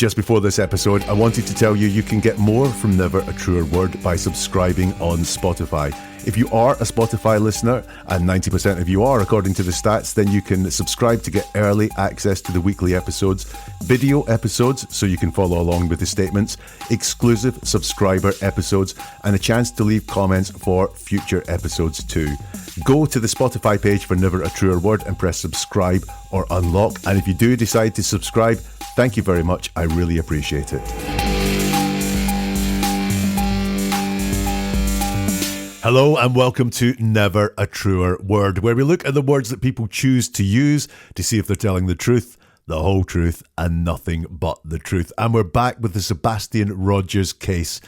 Just before this episode, I wanted to tell you you can get more from Never a Truer Word by subscribing on Spotify. If you are a Spotify listener, and 90% of you are according to the stats, then you can subscribe to get early access to the weekly episodes, video episodes so you can follow along with the statements, exclusive subscriber episodes, and a chance to leave comments for future episodes too. Go to the Spotify page for Never a Truer Word and press subscribe or unlock. And if you do decide to subscribe, thank you very much. I really appreciate it. Hello and welcome to Never a Truer Word, where we look at the words that people choose to use to see if they're telling the truth, the whole truth, and nothing but the truth. And we're back with the Sebastian Rogers case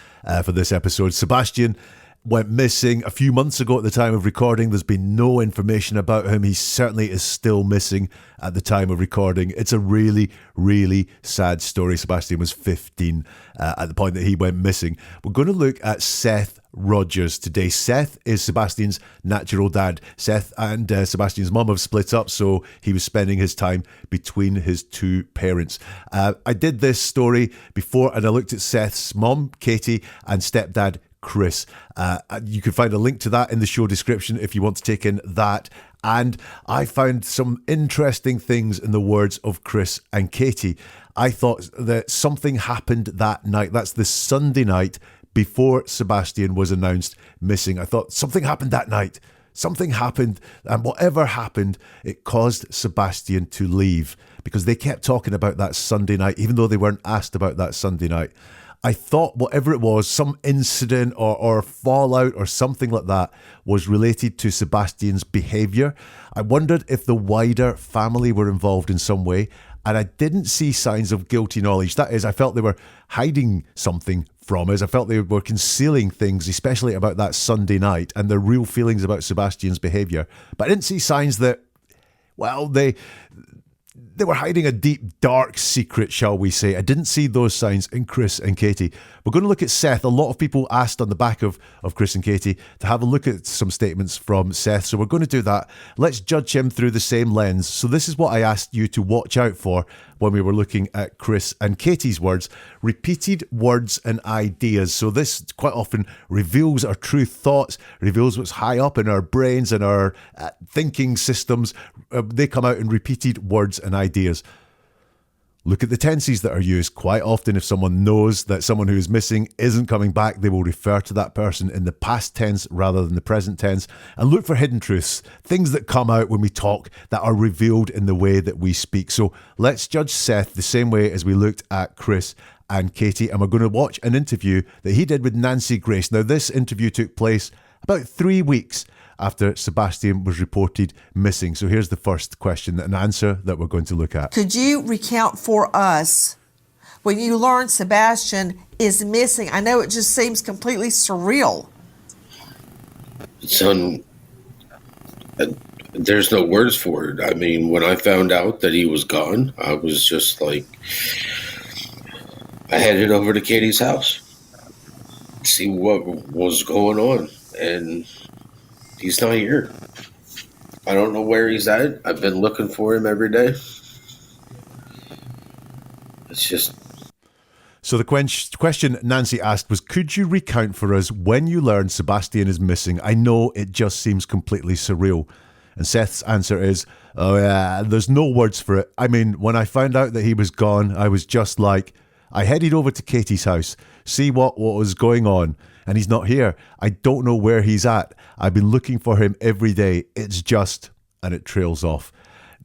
for this episode. Sebastian went missing a few months ago at the time of recording. There's been no information about him. He certainly is still missing at the time of recording. It's a really, really sad story. Sebastian was 15 at the point that he went missing. We're going to look at Seth Rogers today. Seth is Sebastian's natural dad. Seth and Sebastian's mum have split up, so he was spending his time between his two parents. I did this story before and I looked at Seth's mum, Katie, and stepdad, Chris. You can find a link to that in the show description if you want to take in that. And I found some interesting things in the words of Chris and Katie. I thought that something happened that night. That's the Sunday night before Sebastian was announced missing. I thought something happened that night. Something happened, and whatever happened, it caused Sebastian to leave because they kept talking about that Sunday night, even though they weren't asked about that Sunday night. I thought whatever it was, some incident or fallout or something like that was related to Sebastian's behaviour. I wondered if the wider family were involved in some way, and I didn't see signs of guilty knowledge. That is, I felt they were hiding something from us. I felt they were concealing things, especially about that Sunday night and their real feelings about Sebastian's behaviour. But I didn't see signs that, well, they were hiding a deep, dark secret, shall we say. I didn't see those signs in Chris and Katie. We're going to look at Seth. A lot of people asked on the back of Chris and Katie to have a look at some statements from Seth. So we're going to do that. Let's judge him through the same lens. So this is what I asked you to watch out for when we were looking at Chris and Katie's words. Repeated words and ideas. So this quite often reveals our true thoughts, reveals what's high up in our brains and our thinking systems. They come out in repeated words and ideas. Look at the tenses that are used. Quite often, if someone knows that someone who is missing isn't coming back, they will refer to that person in the past tense rather than the present tense. And look for hidden truths, things that come out when we talk that are revealed in the way that we speak. So let's judge Seth the same way as we looked at Chris and Katie. And we're going to watch an interview that he did with Nancy Grace. Now, this interview took place about 3 weeks after Sebastian was reported missing. So here's the first question and answer that we're going to look at. Could you recount for us when you learned Sebastian is missing? I know it just seems completely surreal. There's no words for it. I mean, when I found out that he was gone, I was just like, I headed over to Katie's house, see what was going on, and he's not here. I don't know where he's at. I've been looking for him every day. It's just... So the question Nancy asked was, could you recount for us when you learned Sebastian is missing? I know it just seems completely surreal. And Seth's answer is, oh yeah, there's no words for it. I mean, when I found out that he was gone, I was just like, I headed over to Katie's house, see what was going on. And he's not here. I don't know where he's at. I've been looking for him every day. It's just, and it trails off.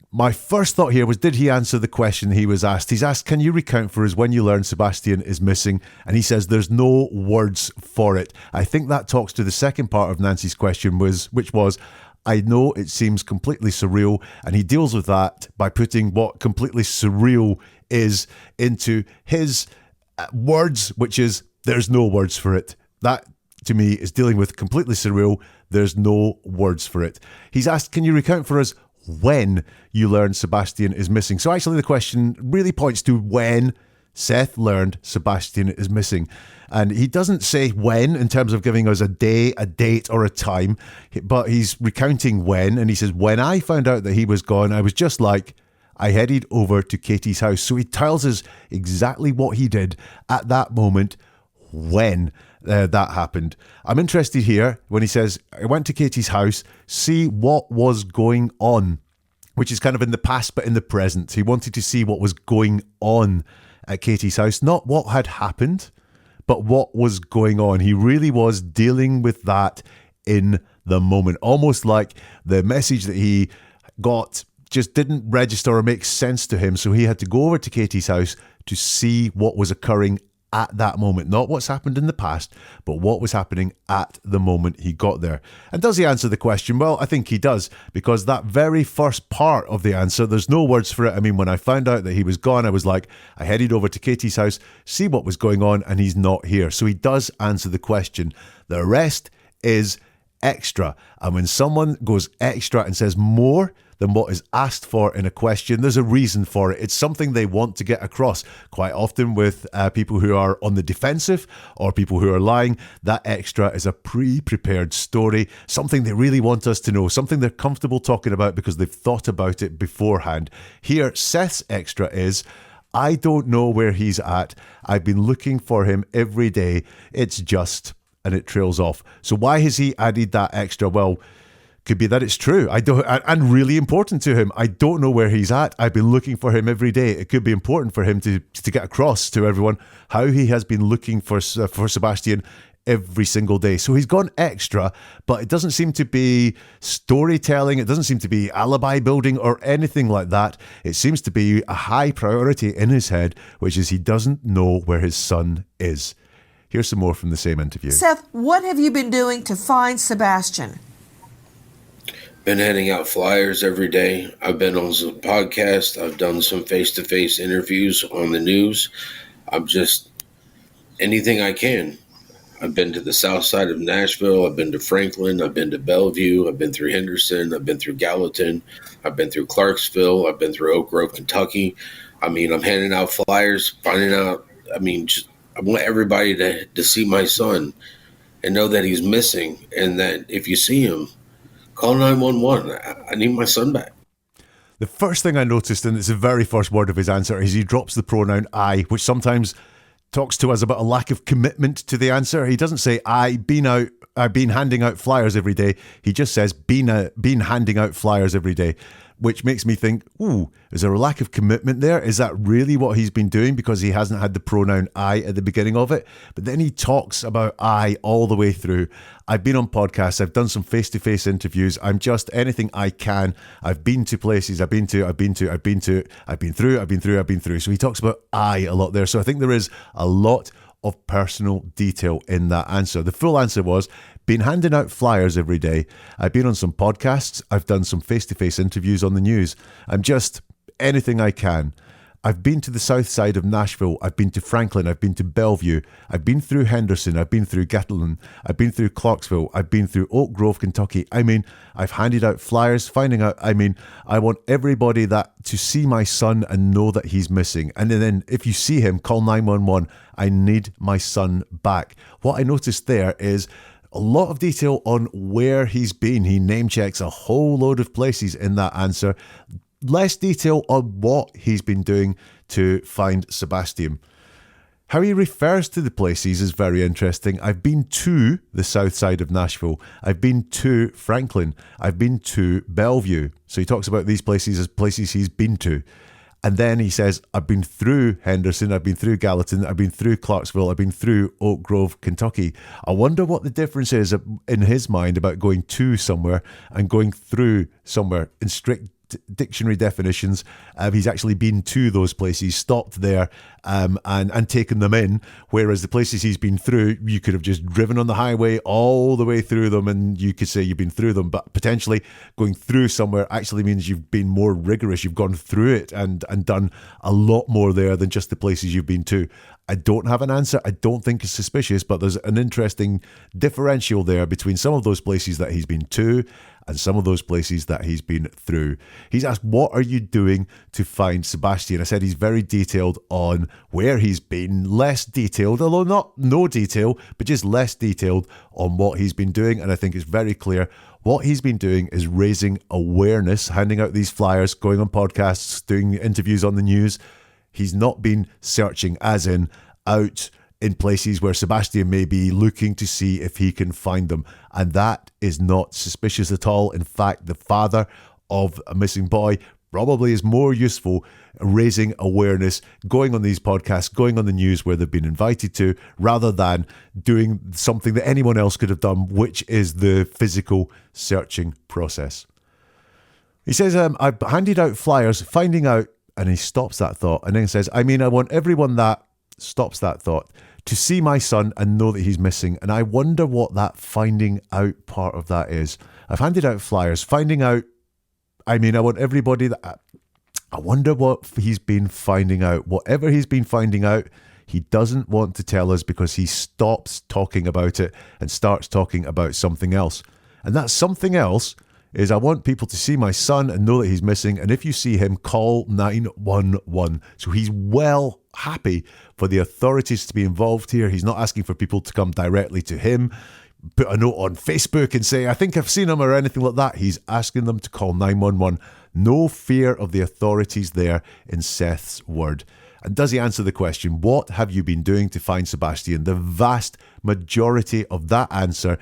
My first thought here was, did he answer the question he was asked? He's asked, can you recount for us when you learned Sebastian is missing? And he says there's no words for it. I think that talks to the second part of Nancy's question, which was, I know it seems completely surreal. And he deals with that by putting what completely surreal is into his words, which is, there's no words for it. That, to me, is dealing with completely surreal. There's no words for it. He's asked, can you recount for us when you learned Sebastian is missing? So actually the question really points to when Seth learned Sebastian is missing. And he doesn't say when in terms of giving us a day, a date, or a time, but he's recounting when. And he says, when I found out that he was gone, I was just like, I headed over to Katie's house. So he tells us exactly what he did at that moment when that happened. I'm interested here when he says, I went to Katie's house, see what was going on, which is kind of in the past but in the present. He wanted to see what was going on at Katie's house, not what had happened, but what was going on. He really was dealing with that in the moment, almost like the message that he got just didn't register or make sense to him. So he had to go over to Katie's house to see what was occurring at that moment, not what's happened in the past, but what was happening at the moment he got there. And does he answer the question? Well, I think he does, because that very first part of the answer, there's no words for it. I mean, when I found out that he was gone, I was like, I headed over to Katie's house, see what was going on, and he's not here. So he does answer the question. The rest is extra. And when someone goes extra and says more than what is asked for in a question, there's a reason for it. It's something they want to get across. Quite often with people who are on the defensive or people who are lying, that extra is a pre-prepared story, something they really want us to know, something they're comfortable talking about because they've thought about it beforehand. Here, Seth's extra is, I don't know where he's at. I've been looking for him every day. It's just, and it trails off. So why has he added that extra? Well, could be that it's true. And really important to him. I don't know where he's at. I've been looking for him every day. It could be important for him to get across to everyone how he has been looking for Sebastian every single day. So he's gone extra, but it doesn't seem to be storytelling. It doesn't seem to be alibi building or anything like that. It seems to be a high priority in his head, which is he doesn't know where his son is. Here's some more from the same interview. Seth, what have you been doing to find Sebastian? Been handing out flyers every day. I've been on some podcasts. I've done some face-to-face interviews on the news. I'm just anything I can. I've been to the south side of Nashville. I've been to Franklin. I've been to Bellevue. I've been through Henderson. I've been through Gallatin. I've been through Clarksville. I've been through Oak Grove, Kentucky. I mean, I'm handing out flyers, finding out. I mean, I want everybody to see my son and know that he's missing, and that if you see him, call 911. I need my son back. The first thing I noticed, and it's the very first word of his answer, is he drops the pronoun I, which sometimes talks to us about a lack of commitment to the answer. He doesn't say I've been handing out flyers every day. He just says been handing out flyers every day, which makes me think, ooh, is there a lack of commitment there? Is that really what he's been doing because he hasn't had the pronoun I at the beginning of it? But then he talks about I all the way through. I've been on podcasts. I've done some face-to-face interviews. I'm just anything I can. I've been to places. I've been through. So he talks about I a lot there. So I think there is a lot of personal detail in that answer. The full answer was, been handing out flyers every day. I've been on some podcasts. I've done some face-to-face interviews on the news. I'm just anything I can. I've been to the south side of Nashville. I've been to Franklin. I've been to Bellevue. I've been through Henderson. I've been through Gatlin. I've been through Clarksville. I've been through Oak Grove, Kentucky. I mean, I've handed out flyers, finding out, I want everybody that to see my son and know that he's missing. And then if you see him, call 911. I need my son back. What I noticed there is a lot of detail on where he's been. He name checks a whole load of places in that answer. Less detail on what he's been doing to find Sebastian. How he refers to the places is very interesting. I've been to the south side of Nashville. I've been to Franklin. I've been to Bellevue. So he talks about these places as places he's been to. And then he says, I've been through Henderson, I've been through Gallatin, I've been through Clarksville, I've been through Oak Grove, Kentucky. I wonder what the difference is in his mind about going to somewhere and going through somewhere in strict dictionary definitions. He's actually been to those places, stopped there and taken them in, whereas the places he's been through, you could have just driven on the highway all the way through them and you could say you've been through them, but potentially going through somewhere actually means you've been more rigorous, you've gone through it and done a lot more there than just the places you've been to. I don't have an answer. I don't think it's suspicious, but there's an interesting differential there between some of those places that he's been to and some of those places that he's been through. He's asked, what are you doing to find Sebastian? I said he's very detailed on where he's been, less detailed, although not no detail, but just less detailed on what he's been doing. And I think it's very clear What he's been doing is raising awareness, handing out these flyers, going on podcasts, doing interviews on the news. He's not been searching, as in out in places where Sebastian may be looking to see if he can find them. And that is not suspicious at all. In fact, the father of a missing boy probably is more useful raising awareness, going on these podcasts, going on the news where they've been invited to, rather than doing something that anyone else could have done, which is the physical searching process. He says, I've handed out flyers, finding out, and he stops that thought, and then says, I want everyone that stops that thought to see my son and know that he's missing. And I wonder what that finding out part of that is. I've handed out flyers, finding out, I want everybody that, I wonder what he's been finding out. Whatever he's been finding out, he doesn't want to tell us because he stops talking about it and starts talking about something else. And that something else is, I want people to see my son and know that he's missing. And if you see him, call 911. So he's well happy for the authorities to be involved here. He's not asking for people to come directly to him, put a note on Facebook and say, I think I've seen him or anything like that. He's asking them to call 911. No fear of the authorities there in Seth's word. And does he answer the question, what have you been doing to find Sebastian? The vast majority of that answer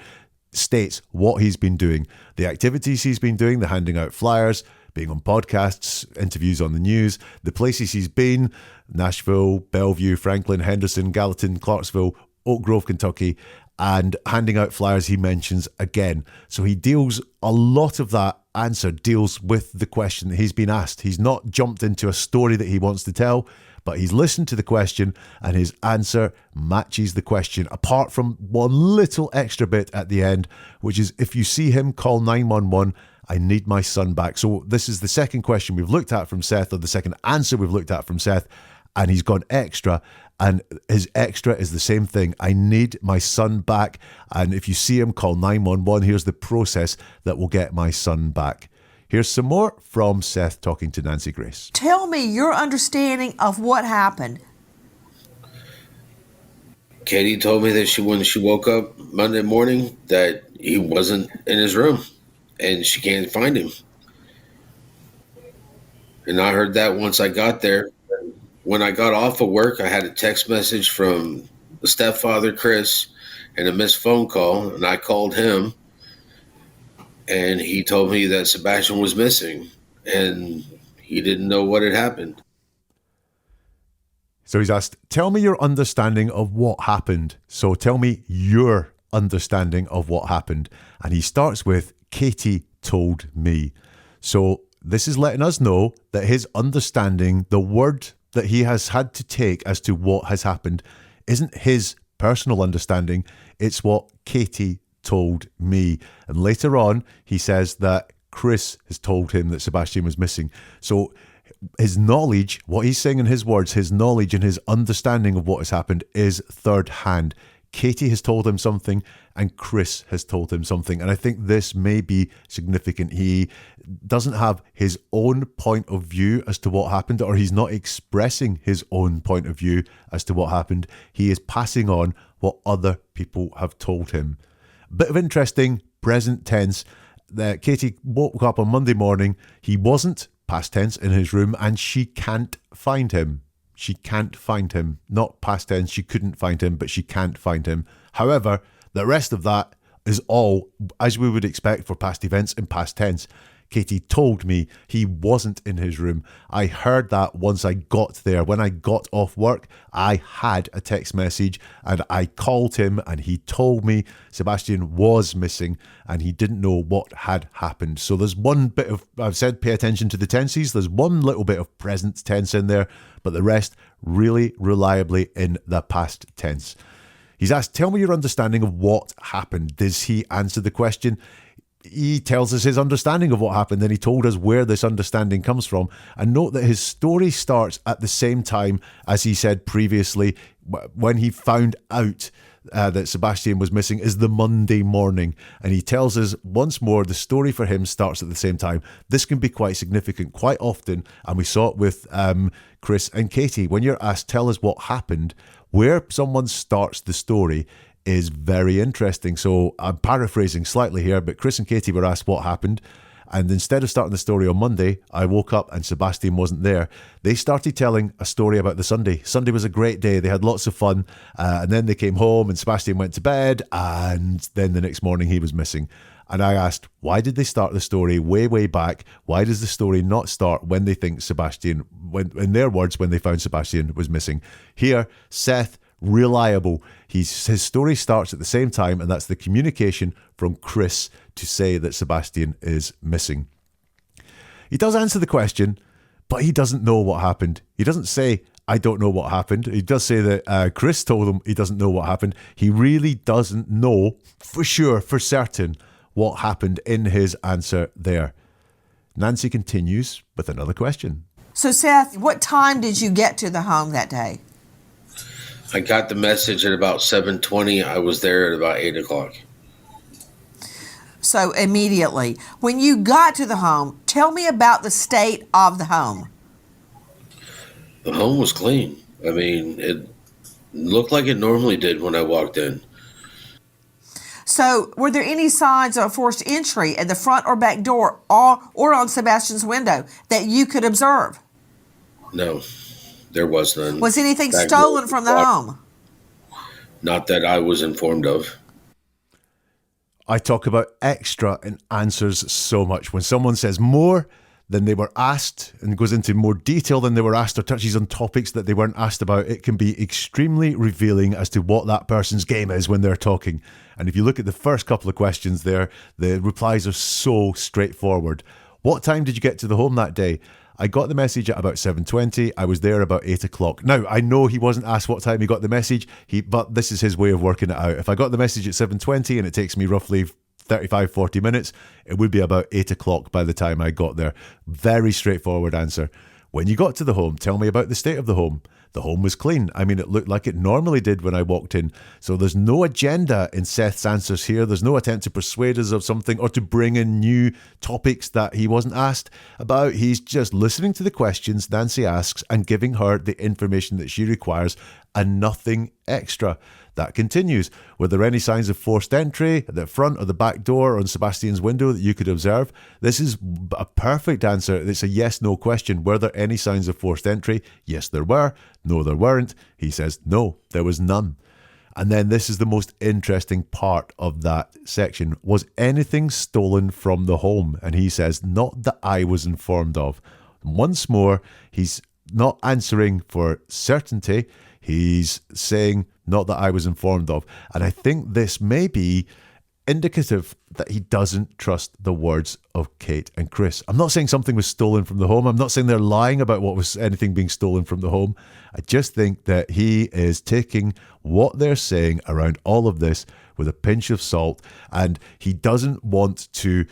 states what he's been doing. The activities he's been doing, the handing out flyers, being on podcasts, interviews on the news, the places he's been, Nashville, Bellevue, Franklin, Henderson, Gallatin, Clarksville, Oak Grove, Kentucky, and handing out flyers he mentions again. So he deals, a lot of that answer deals with the question that he's been asked. He's not jumped into a story that he wants to tell, but he's listened to the question and his answer matches the question, apart from one little extra bit at the end, which is, if you see him, call 911. I need my son back. So this is the second question we've looked at from Seth, or the second answer we've looked at from Seth, and he's gone extra, and his extra is the same thing. I need my son back, and if you see him, call 911. Here's the process that will get my son back. Here's some more from Seth talking to Nancy Grace. Tell me your understanding of what happened. Katie told me that when she woke up Monday morning that he wasn't in his room and she can't find him. And I heard that once I got there. When I got off of work, I had a text message from the stepfather, Chris, and a missed phone call, and I called him, and he told me that Sebastian was missing, and he didn't know what had happened. So he's asked, tell me your understanding of what happened. So tell me your understanding of what happened. And he starts with, Katie told me. So this is letting us know that his understanding, the word that he has had to take as to what has happened, isn't his personal understanding. It's what Katie told me. And later on, he says that Chris has told him that Sebastian was missing. So his knowledge, what he's saying in his words, his knowledge and his understanding of what has happened is third hand. Katie has told him something and Chris has told him something. And I think this may be significant. He doesn't have his own point of view as to what happened, or he's not expressing his own point of view as to what happened. He is passing on what other people have told him. Bit of interesting present tense. Katie woke up on Monday morning. He wasn't, past tense, in his room, and she can't find him. She can't find him. Not past tense, she couldn't find him, but she can't find him. However, the rest of that is all as we would expect for past events in past tense. Katie told me he wasn't in his room. I heard that once I got there. When I got off work, I had a text message and I called him and he told me Sebastian was missing and he didn't know what had happened. So there's one bit of, I've said pay attention to the tenses, there's one little bit of present tense in there, but the rest really reliably in the past tense. He's asked, tell me your understanding of what happened. Does he answer the question? He tells us his understanding of what happened, and he told us where this understanding comes from. And note that his story starts at the same time as he said previously, when he found out that Sebastian was missing, is the Monday morning. And he tells us once more the story for him starts at the same time. This can be quite significant quite often, and we saw it with Chris and Katie. When you're asked, tell us what happened, where someone starts the story is very interesting. So I'm paraphrasing slightly here, but Chris and Katie were asked what happened. And instead of starting the story on Monday, I woke up and Sebastian wasn't there. They started telling a story about the Sunday. Sunday was a great day. They had lots of fun. And then they came home and Sebastian went to bed. And then the next morning he was missing. And I asked, why did they start the story way, way back? Why does the story not start when they think Sebastian, in their words, when they found Sebastian was missing? Here, Seth, reliable. His story starts at the same time, and that's the communication from Chris to say that Sebastian is missing. He does answer the question, but he doesn't know what happened. He doesn't say, I don't know what happened. He does say that Chris told him he doesn't know what happened. He really doesn't know for sure, for certain, what happened in his answer there. Nancy continues with another question. So, Seth, what time did you get to the home that day? I got the message at about 7:20. I was there at about 8 o'clock. So, immediately. When you got to the home, tell me about the state of the home. The home was clean. I mean, it looked like it normally did when I walked in. So, were there any signs of forced entry at the front or back door or on Sebastian's window that you could observe? No, there was none. Was anything Back stolen door, from the home? Not that I was informed of. I talk about extra in answers so much. When someone says more than they were asked and goes into more detail than they were asked or touches on topics that they weren't asked about, it can be extremely revealing as to what that person's game is when they're talking. And if you look at the first couple of questions there, the replies are so straightforward. What time did you get to the home that day? I got the message at about 7:20. I was there about 8 o'clock. Now, I know he wasn't asked what time he got the message, but this is his way of working it out. If I got the message at 7:20 and it takes me roughly 35, 40 minutes, it would be about 8 o'clock by the time I got there. Very straightforward answer. When you got to the home, tell me about the state of the home. The home was clean. I mean, it looked like it normally did when I walked in. So there's no agenda in Seth's answers here. There's no attempt to persuade us of something or to bring in new topics that he wasn't asked about. He's just listening to the questions Nancy asks and giving her the information that she requires and nothing extra. That continues. Were there any signs of forced entry at the front or the back door or on Sebastian's window that you could observe? This is a perfect answer. It's a yes-no question. Were there any signs of forced entry? Yes, there were. No, there weren't. He says, no, there was none. And then this is the most interesting part of that section. Was anything stolen from the home? And he says, not that I was informed of. Once more, he's not answering for certainty. He's saying, not that I was informed of. And I think this may be indicative that he doesn't trust the words of Kate and Chris. I'm not saying something was stolen from the home. I'm not saying they're lying about what was anything being stolen from the home. I just think that he is taking what they're saying around all of this with a pinch of salt, and he doesn't want to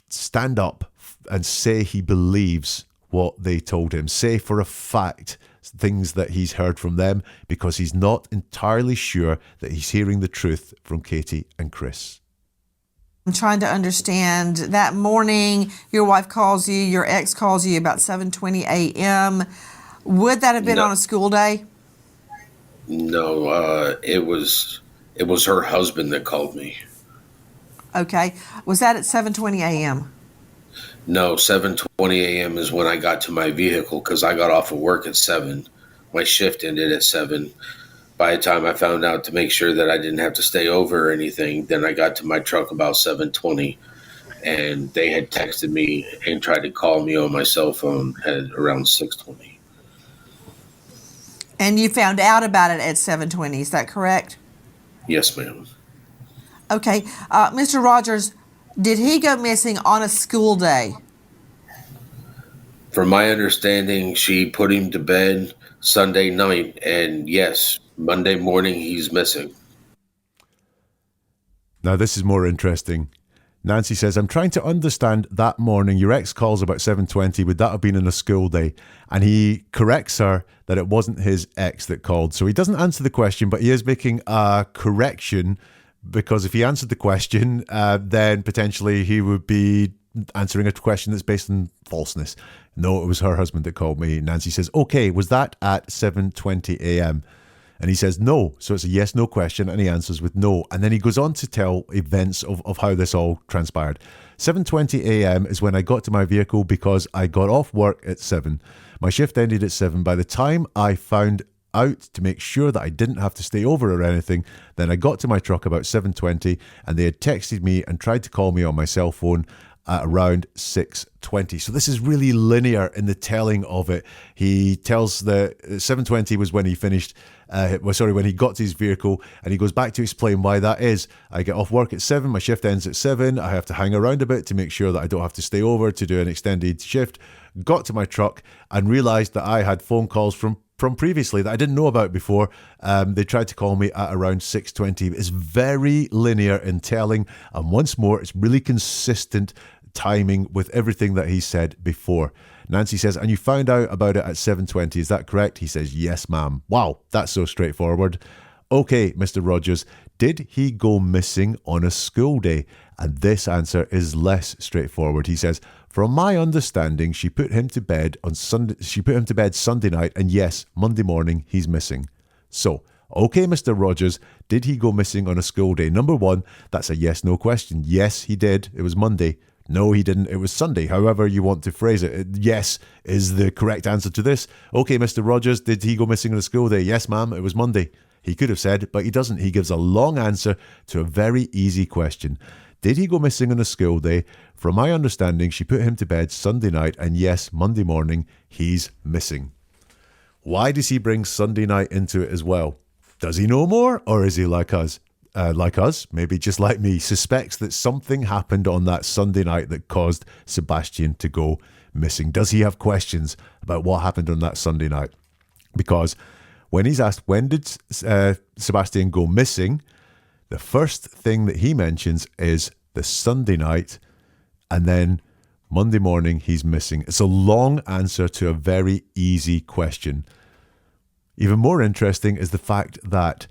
stand up and say he believes what they told him, say for a fact things that he's heard from them, because he's not entirely sure that he's hearing the truth from Katie and Chris. I'm trying to understand. That morning, your wife calls you, your ex calls you about 7:20 a.m. Would that have been on a school day? No, it was her husband that called me. Okay. Was that at 7:20 a.m.? No, 7:20 a.m. is when I got to my vehicle because I got off of work at 7. My shift ended at 7. By the time I found out to make sure that I didn't have to stay over or anything, then I got to my truck about 7:20. And they had texted me and tried to call me on my cell phone at around 6:20. And you found out about it at 7:20, is that correct? Yes, ma'am. Okay. Mr. Rogers, did he go missing on a school day? From my understanding, she put him to bed Sunday night, and yes, Monday morning he's missing. Now this is more interesting. Nancy says, I'm trying to understand that morning. Your ex calls about 7:20. Would that have been on a school day? And he corrects her that it wasn't his ex that called. So he doesn't answer the question, but he is making a correction, because if he answered the question, then potentially he would be answering a question that's based on falseness. No, it was her husband that called me. Nancy says, okay, was that at 7:20 a.m.? And he says no. So it's a yes, no question, and he answers with no. And then he goes on to tell events of how this all transpired. 7:20 a.m. is when I got to my vehicle because I got off work at 7. My shift ended at 7. By the time I found out to make sure that I didn't have to stay over or anything, then I got to my truck about 7:20, and they had texted me and tried to call me on my cell phone at around 6:20. So this is really linear in the telling of it. He tells the 7:20 was when he finished, when he got to his vehicle, and he goes back to explain why that is. I get off work at 7, my shift ends at 7, I have to hang around a bit to make sure that I don't have to stay over to do an extended shift. Got to my truck and realised that I had phone calls from previously that I didn't know about before. They tried to call me at around 6:20. It's very linear in telling, and once more, it's really consistent timing with everything that he said before. Nancy says, and you found out about it at 7:20, is that correct? He says, yes, ma'am. Wow, that's so straightforward. Okay, Mr. Rogers, did he go missing on a school day? And this answer is less straightforward. He says, from my understanding, she put him to bed on Sunday. She put him to bed Sunday night, and yes, Monday morning he's missing. So, okay, Mr. Rogers, did he go missing on a school day? Number one, that's a yes/no question. Yes, he did. It was Monday. No, he didn't. It was Sunday. However you want to phrase it. Yes is the correct answer to this. Okay, Mr. Rogers, did he go missing on a school day? Yes, ma'am. It was Monday. He could have said, but he doesn't. He gives a long answer to a very easy question. Did he go missing on a school day? From my understanding, she put him to bed Sunday night, and yes, Monday morning, he's missing. Why does he bring Sunday night into it as well? Does he know more, or is he like us? Maybe just like me, suspects that something happened on that Sunday night that caused Sebastian to go missing. Does he have questions about what happened on that Sunday night? Because when he's asked, when did Sebastian go missing, the first thing that he mentions is the Sunday night, and then Monday morning he's missing. It's a long answer to a very easy question. Even more interesting is the fact that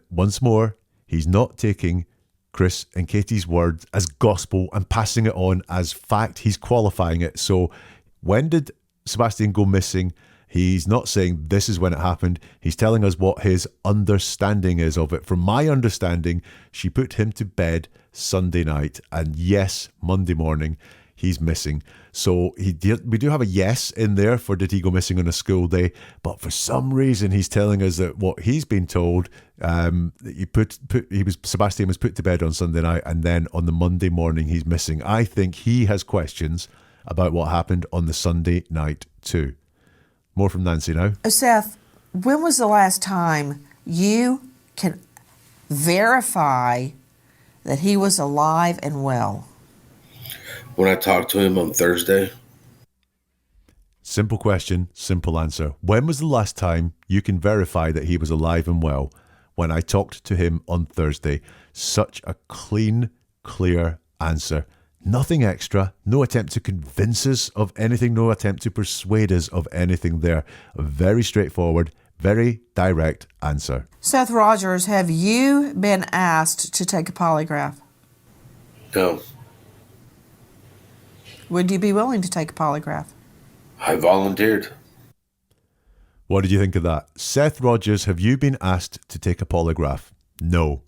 once more, he's not taking Chris and Katie's words as gospel and passing it on as fact. He's qualifying it. So when did Sebastian go missing? He's not saying this is when it happened. He's telling us what his understanding is of it. From my understanding, she put him to bed Sunday night. And yes, Monday morning, he's missing. So we do have a yes in there for did he go missing on a school day. But for some reason, he's telling us that what he's been told, Sebastian was put to bed on Sunday night, and then on the Monday morning, he's missing. I think he has questions about what happened on the Sunday night too. More from Nancy now. Seth, when was the last time you can verify that he was alive and well? When I talked to him on Thursday. Simple question, simple answer. When was the last time you can verify that he was alive and well? When I talked to him on Thursday. Such a clean, clear answer. Nothing extra, no attempt to convince us of anything, no attempt to persuade us of anything there. A very straightforward, very direct answer. Seth Rogers, have you been asked to take a polygraph? No. Would you be willing to take a polygraph? I volunteered. What did you think of that? Seth Rogers, have you been asked to take a polygraph? No.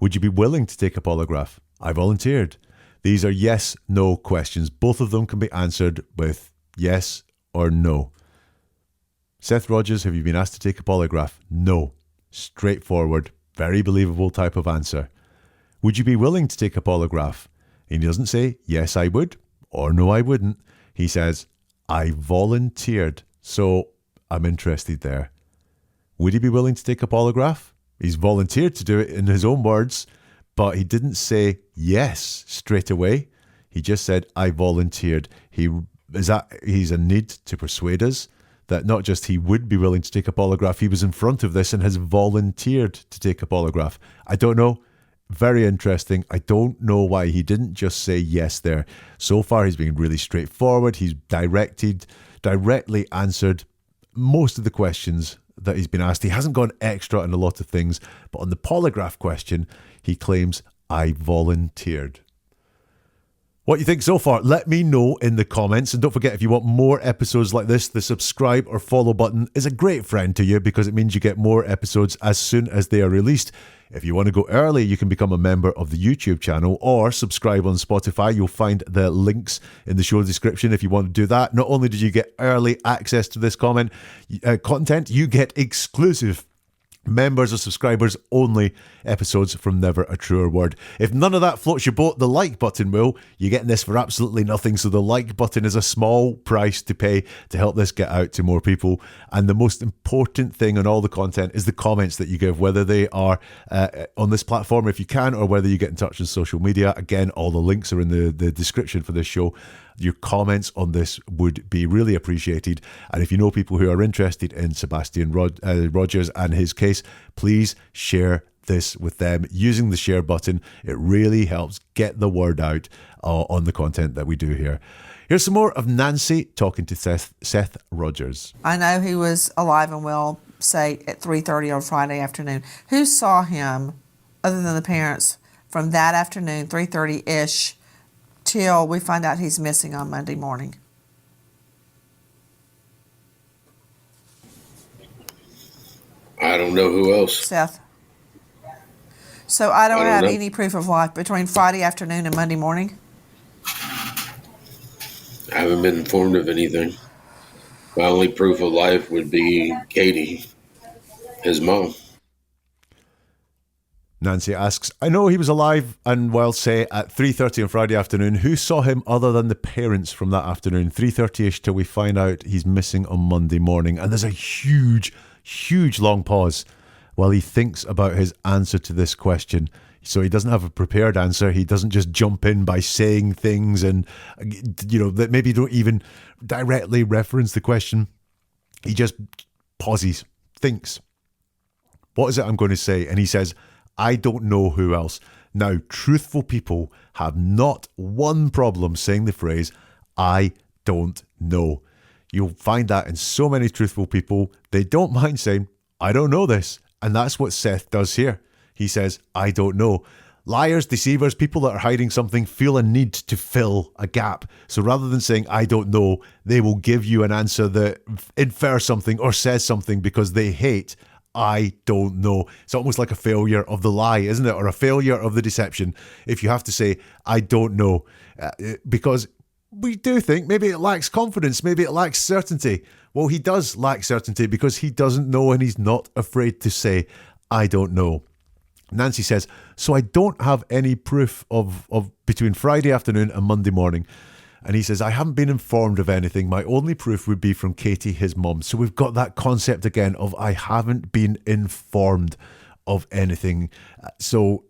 Would you be willing to take a polygraph? I volunteered. These are yes, no questions. Both of them can be answered with yes or no. Seth Rogers, have you been asked to take a polygraph? No. Straightforward, very believable type of answer. Would you be willing to take a polygraph? He doesn't say, yes, I would, or no, I wouldn't. He says, I volunteered. So I'm interested there. Would he be willing to take a polygraph? He's volunteered to do it in his own words. But he didn't say yes straight away. He just said, I volunteered. He's a need to persuade us that not just he would be willing to take a polygraph, he was in front of this and has volunteered to take a polygraph. I don't know. Very interesting. I don't know why he didn't just say yes there. So far, he's been really straightforward. He's directly answered most of the questions that he's been asked. He hasn't gone extra on a lot of things, but on the polygraph question, he claims, I volunteered. What you think so far, let me know in the comments. And don't forget, if you want more episodes like this, the subscribe or follow button is a great friend to you because it means you get more episodes as soon as they are released. If you want to go early, you can become a member of the YouTube channel or subscribe on Spotify. You'll find the links in the show description if you want to do that. Not only did you get early access to this content, you get exclusive members or subscribers only episodes from Never a Truer Word. If none of that floats your boat, the like button will. You're getting this for absolutely nothing, so the like button is a small price to pay to help this get out to more people. And the most important thing on all the content is the comments that you give, whether they are on this platform if you can, or whether you get in touch on social media. Again, all the links are in the description for this show. Your comments on this would be really appreciated. And if you know people who are interested in Sebastian Rogers and his case, please share this with them using the share button. It really helps get the word out on the content that we do here. Here's some more of Nancy talking to Seth Rogers. I know he was alive and well, say, at 3:30 on Friday afternoon. Who saw him, other than the parents, from that afternoon, 3:30-ish, till we find out he's missing on Monday morning? I don't know who else. Seth. So I don't have know. any proof of life between Friday afternoon and Monday morning? I haven't been informed of anything. My only proof of life would be Katie, his mom. Nancy asks, I know he was alive and well, say, at 3:30 on Friday afternoon. Who saw him other than the parents from that afternoon? 3:30-ish till we find out he's missing on Monday morning. And there's a huge long pause while he thinks about his answer to this question. So he doesn't have a prepared answer. He doesn't just jump in by saying things and, that maybe don't even directly reference the question. He just pauses, thinks, what is it I'm going to say? And he says, I don't know who else. Now, truthful people have not one problem saying the phrase, I don't know. You'll find that in so many truthful people. They don't mind saying, I don't know this. And that's what Seth does here. He says, I don't know. Liars, deceivers, people that are hiding something feel a need to fill a gap. So rather than saying, I don't know, they will give you an answer that infers something or says something because they hate I don't know. It's almost like a failure of the lie, isn't it? Or a failure of the deception. If you have to say, I don't know, because we do think maybe it lacks confidence, maybe it lacks certainty. Well, he does lack certainty because he doesn't know and he's not afraid to say, I don't know. Nancy says, so I don't have any proof of between Friday afternoon and Monday morning. And he says, I haven't been informed of anything. My only proof would be from Katie, his mum. So we've got that concept again of I haven't been informed of anything. So,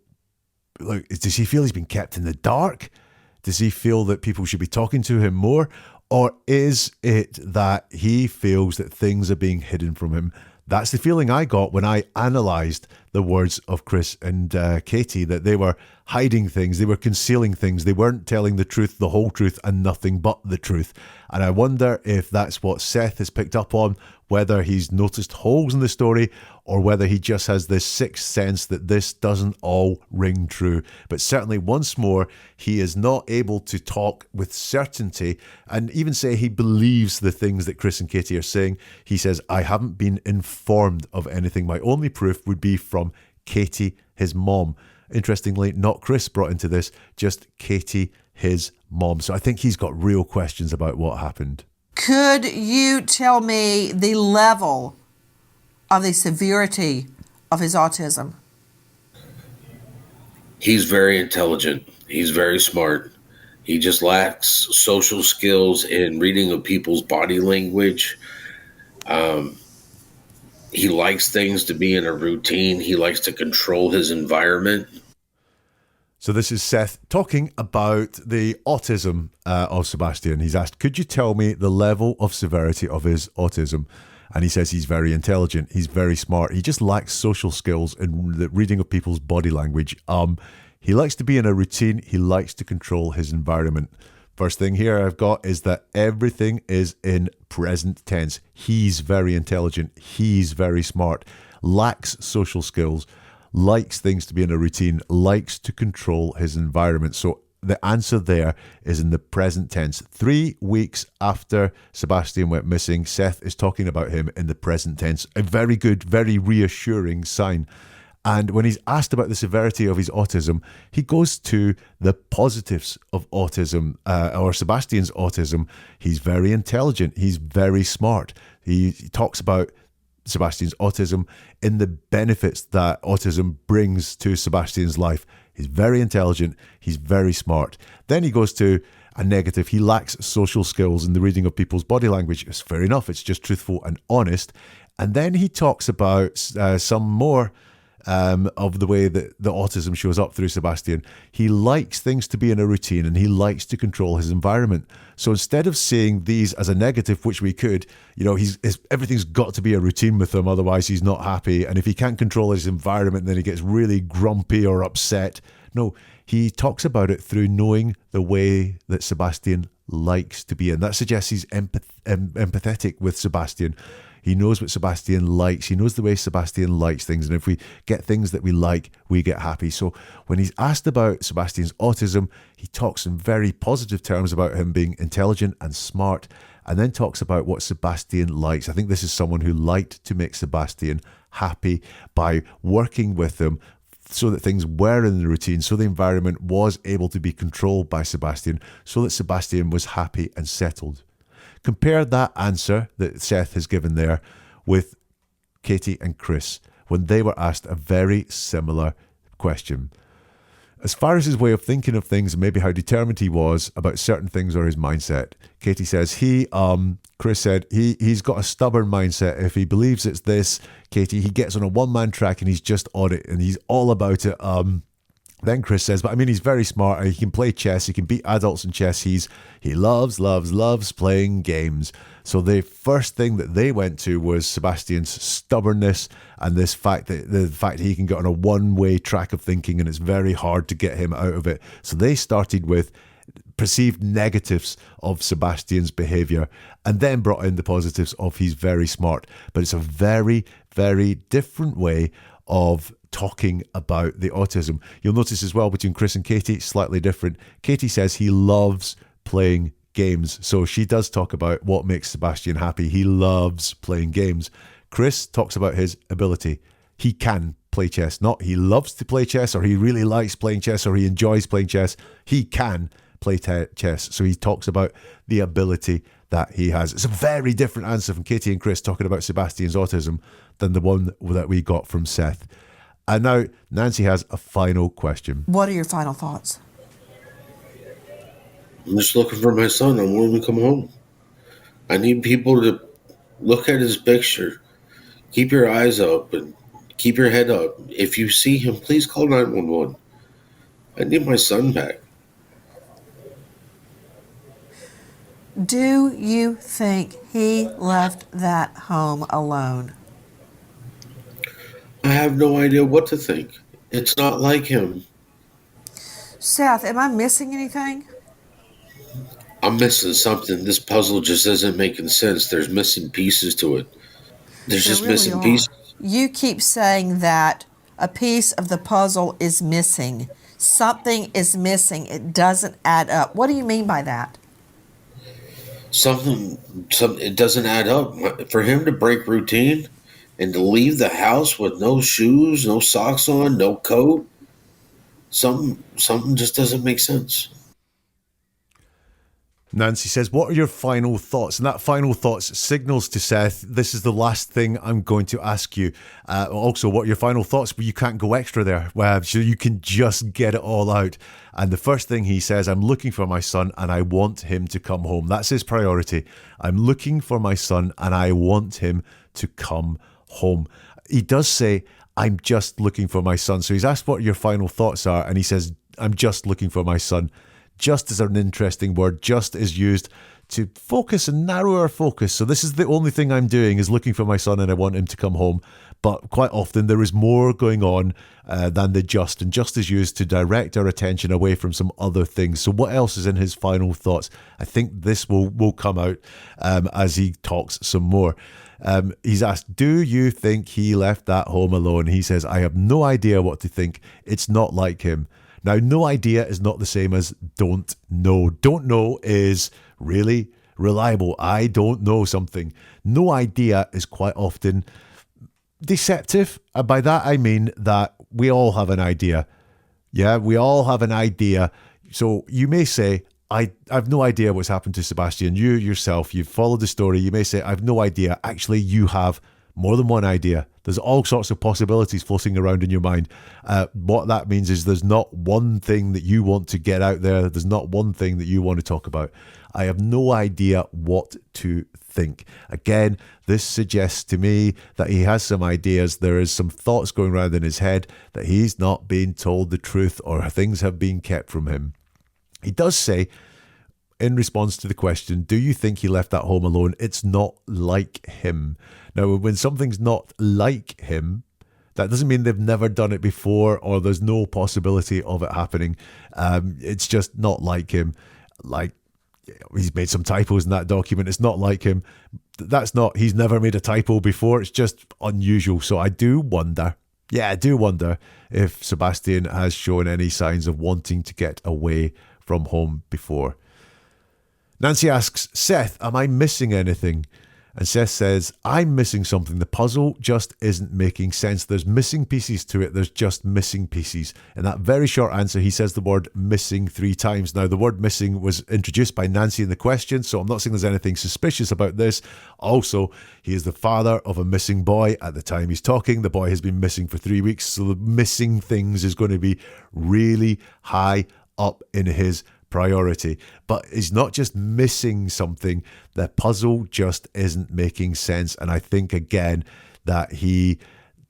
look, does he feel he's been kept in the dark? Does he feel that people should be talking to him more? Or is it that he feels that things are being hidden from him? That's the feeling I got when I analysed the words of Chris and Katie, that they were hiding things, they were concealing things, they weren't telling the truth, the whole truth, and nothing but the truth. And I wonder if that's what Seth has picked up on, whether he's noticed holes in the story or whether he just has this sixth sense that this doesn't all ring true. But certainly, once more, he is not able to talk with certainty and even say he believes the things that Chris and Katie are saying. He says, I haven't been informed of anything. My only proof would be from Katie, his mom. Interestingly, not Chris brought into this, just Katie, his mom. So I think he's got real questions about what happened. Could you tell me the level of the severity of his autism? He's very intelligent. He's very smart. He just lacks social skills and reading of people's body language. He likes things to be in a routine. He likes to control his environment. So this is Seth talking about the autism of Sebastian. He's asked, could you tell me the level of severity of his autism? And he says he's very intelligent. He's very smart. He just lacks social skills and the reading of people's body language. He likes to be in a routine. He likes to control his environment. First thing here I've got is that everything is in present tense. He's very intelligent. He's very smart. Lacks social skills. Likes things to be in a routine. Likes to control his environment. So the answer there is in the present tense. 3 weeks after Sebastian went missing, Seth is talking about him in the present tense. A very good, very reassuring sign. And when he's asked about the severity of his autism, he goes to the positives of autism, or Sebastian's autism. He's very intelligent. He's very smart. He talks about Sebastian's autism in the benefits that autism brings to Sebastian's life. He's very intelligent. He's very smart. Then he goes to a negative. He lacks social skills in the reading of people's body language. It's fair enough. It's just truthful and honest. And then he talks about some more of the way that the autism shows up through Sebastian. He likes things to be in a routine and he likes to control his environment. So instead of seeing these as a negative, which we could, everything's got to be a routine with him, otherwise he's not happy. And if he can't control his environment, then he gets really grumpy or upset. No, he talks about it through knowing the way that Sebastian likes to be in. That suggests he's empathetic with Sebastian. He knows what Sebastian likes. He knows the way Sebastian likes things. And if we get things that we like, we get happy. So when he's asked about Sebastian's autism, he talks in very positive terms about him being intelligent and smart, and then talks about what Sebastian likes. I think this is someone who liked to make Sebastian happy by working with him so that things were in the routine, so the environment was able to be controlled by Sebastian, so that Sebastian was happy and settled. Compare that answer that Seth has given there with Katie and Chris when they were asked a very similar question. As far as his way of thinking of things and maybe how determined he was about certain things or his mindset, Katie says Chris said he's got a stubborn mindset. If he believes it's this, Katie, he gets on a one-man track and he's just on it and he's all about it. Then Chris says, but I mean, he's very smart. He can play chess. He can beat adults in chess. He loves playing games. So the first thing that they went to was Sebastian's stubbornness and the fact that he can get on a one-way track of thinking and it's very hard to get him out of it. So they started with perceived negatives of Sebastian's behavior and then brought in the positives of he's very smart. But it's a very, very different way of talking about the autism. You'll notice as well between Chris and Katie, slightly different. Katie says he loves playing games. So she does talk about what makes Sebastian happy. He loves playing games. Chris talks about his ability. He can play chess. Not he loves to play chess or he really likes playing chess or he enjoys playing chess. He can play chess. So he talks about the ability that he has. It's a very different answer from Katie and Chris talking about Sebastian's autism than the one that we got from Seth. And now Nancy has a final question. What are your final thoughts? I'm just looking for my son. I want him to come home. I need people to look at his picture. Keep your eyes up and keep your head up. If you see him, please call 911. I need my son back. Do you think he left that home alone? I have no idea what to think. It's not like him. Seth, am I missing anything? I'm missing something. This puzzle just isn't making sense. There's missing pieces to it. There's just really missing are. pieces. You keep saying that a piece of the puzzle is missing. Something is missing. It doesn't add up. What do you mean by that? Something, it doesn't add up. For him to break routine and to leave the house with no shoes, no socks on, no coat, something just doesn't make sense. Nancy says, what are your final thoughts? And that final thoughts signals to Seth, this is the last thing I'm going to ask you. Also, what are your final thoughts? But you can't go extra there. So you can just get it all out. And the first thing he says, I'm looking for my son and I want him to come home. That's his priority. I'm looking for my son and I want him to come home. He does say, I'm just looking for my son. So he's asked what your final thoughts are. And he says, I'm just looking for my son. Just is an interesting word. Just is used to focus and narrow our focus. So this is the only thing I'm doing is looking for my son and I want him to come home. But quite often there is more going on than the just. And just is used to direct our attention away from some other things. So what else is in his final thoughts? I think this will come out as he talks some more. He's asked, do you think he left that home alone? He says, I have no idea what to think. It's not like him. Now, no idea is not the same as don't know. Don't know is really reliable. I don't know something. No idea is quite often deceptive. And by that, I mean that we all have an idea. Yeah, we all have an idea. So you may say, I've no idea what's happened to Sebastian. You yourself, you've followed the story. You may say, I've no idea. Actually, you have more than one idea. There's all sorts of possibilities floating around in your mind. What that means is there's not one thing that you want to get out there. There's not one thing that you want to talk about. I have no idea what to think. Again, this suggests to me that he has some ideas. There is some thoughts going around in his head that he's not being told the truth or things have been kept from him. He does say, in response to the question, do you think he left that home alone? It's not like him. Now, when something's not like him, that doesn't mean they've never done it before or there's no possibility of it happening. It's just not like him. Like, he's made some typos in that document. It's not like him. He's never made a typo before. It's just unusual. So I do wonder if Sebastian has shown any signs of wanting to get away from home before. Nancy asks, Seth, am I missing anything? And Seth says, I'm missing something. The puzzle just isn't making sense. There's missing pieces to it. There's just missing pieces. In that very short answer, he says the word missing 3 times. Now, the word missing was introduced by Nancy in the question, so I'm not saying there's anything suspicious about this. Also, he is the father of a missing boy at the time he's talking. The boy has been missing for 3 weeks, so the missing things is going to be really high up in his priority. But he's not just missing something, the puzzle just isn't making sense. And I think again that he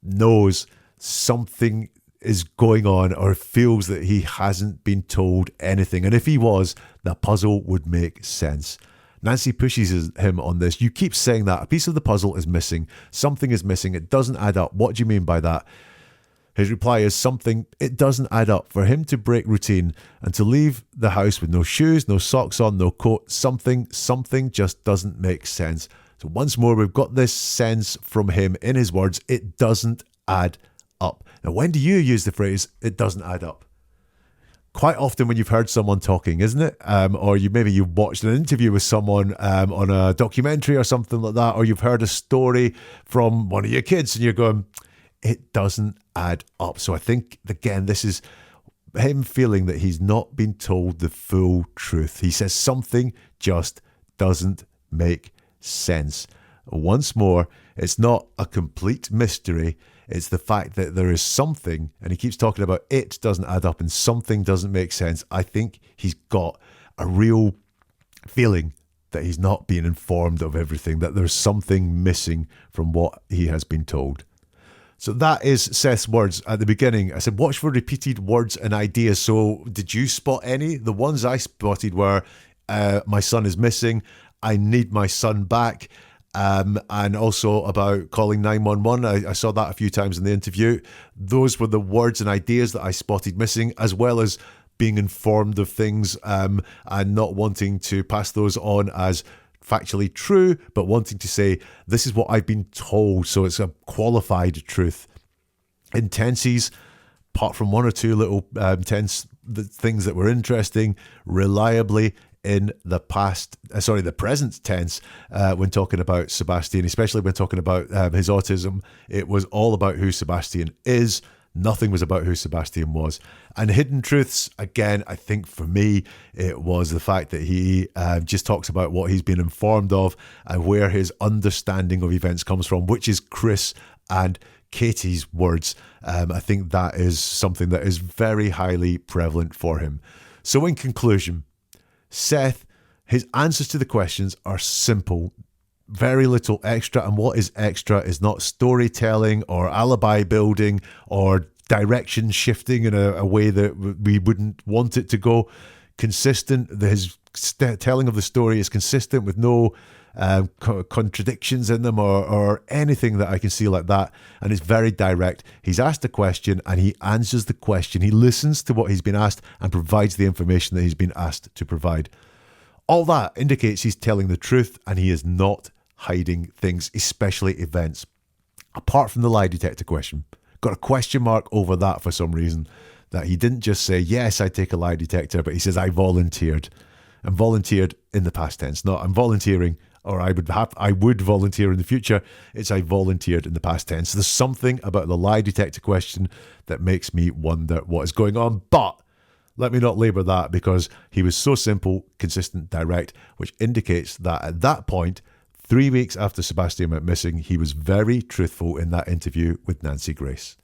knows something is going on or feels that he hasn't been told anything. And if he was, the puzzle would make sense. Nancy pushes him on this. You keep saying that a piece of the puzzle is missing. Something is missing. It doesn't add up. What do you mean by that? His reply is something, it doesn't add up. For him to break routine and to leave the house with no shoes, no socks on, no coat, something just doesn't make sense. So once more, we've got this sense from him in his words, it doesn't add up. Now, when do you use the phrase, it doesn't add up? Quite often when you've heard someone talking, isn't it? Or you've watched an interview with someone on a documentary or something like that, or you've heard a story from one of your kids and you're going, it doesn't add up. So I think, again, this is him feeling that he's not been told the full truth. He says something just doesn't make sense. Once more, it's not a complete mystery. It's the fact that there is something, and he keeps talking about it doesn't add up and something doesn't make sense. I think he's got a real feeling that he's not being informed of everything, that there's something missing from what he has been told. So that is Seth's words at the beginning. I said, watch for repeated words and ideas. So did you spot any? The ones I spotted were, my son is missing, I need my son back, and also about calling 911. I saw that a few times in the interview. Those were the words and ideas that I spotted missing, as well as being informed of things and not wanting to pass those on as factually true, but wanting to say, this is what I've been told, so it's a qualified truth. In tenses, apart from one or two little tense things that were interesting, reliably in the present tense, when talking about Sebastian, especially when talking about his autism, it was all about who Sebastian is. Nothing was about who Sebastian was. And hidden truths, again, I think for me, it was the fact that he just talks about what he's been informed of and where his understanding of events comes from, which is Chris and Katie's words. I think that is something that is very highly prevalent for him. So in conclusion, Seth, his answers to the questions are simple. Very little extra, and what is extra is not storytelling or alibi building or direction shifting in a way that we wouldn't want it to go. Consistent, his telling of the story is consistent with no contradictions in them or anything that I can see like that, and it's very direct. He's asked a question and he answers the question. He listens to what he's been asked and provides the information that he's been asked to provide. All that indicates he's telling the truth and he is not hiding things, especially events. Apart from the lie detector question. Got a question mark over that for some reason. that he didn't just say, yes, I take a lie detector, but he says, I volunteered. And volunteered in the past tense, not I'm volunteering, or I would volunteer in the future. It's I volunteered in the past tense. There's something about the lie detector question that makes me wonder what is going on. But let me not labour that, because he was so simple, consistent, direct, which indicates that at that point, 3 weeks after Sebastian went missing, he was very truthful in that interview with Nancy Grace.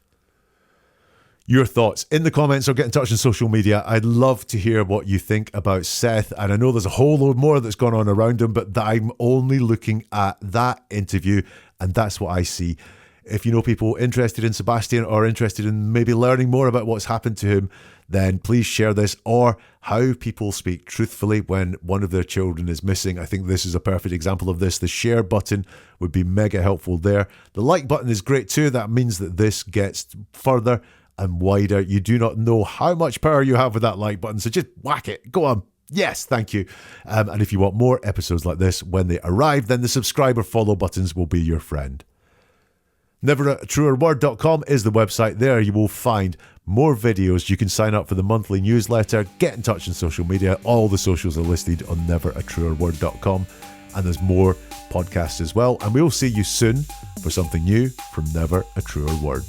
Your thoughts in the comments, or get in touch on social media. I'd love to hear what you think about Seth. And I know there's a whole load more that's gone on around him, but I'm only looking at that interview, and that's what I see. If you know people interested in Sebastian or interested in maybe learning more about what's happened to him, then please share this, or how people speak truthfully when one of their children is missing. I think this is a perfect example of this. The share button would be mega helpful there. The like button is great too. That means that this gets further and wider. You do not know how much power you have with that like button, so just whack it. Go on. Yes, thank you. And if you want more episodes like this when they arrive, then the subscribe or follow buttons will be your friend. NeverAtruerWord.com is the website. There you will find more videos. You can sign up for the monthly newsletter, get in touch on social media. All the socials are listed on NeverAtruerWord.com, and there's more podcasts as well. And we'll see you soon for something new from Never a Truer Word.